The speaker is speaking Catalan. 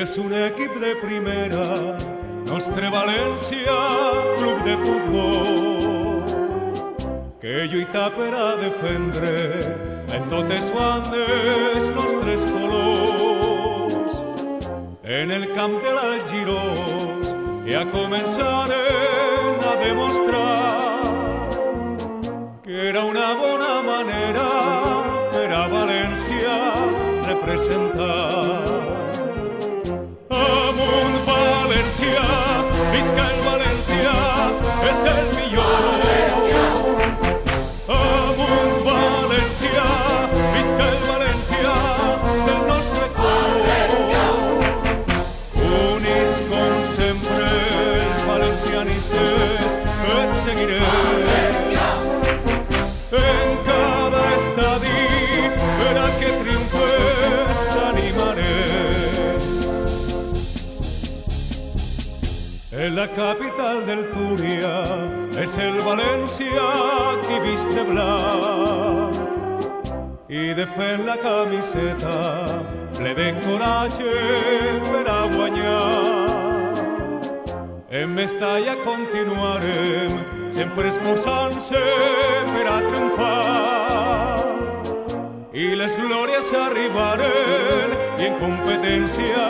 És un equip de primera, Nostre València, club de futbol, que lluita per a defendre en totes bandes nostres colors. En el camp de l'Algirós ja començaren a demostrar que era una bona manera per a València representar. Amunt València, visca el València, és el millor. Amunt València, visca el València, del nostre cor. Units com sempre els valencianistes et seguirem en cada estadi per a que triomfes t'animarem. En la capital del Túria és el València qui vist de blanc i defèn la camiseta ple de coratge per a guanyar. En Mestalla continuarem sempre esforçant-se per a triomfar i les glòries arribaren i en competència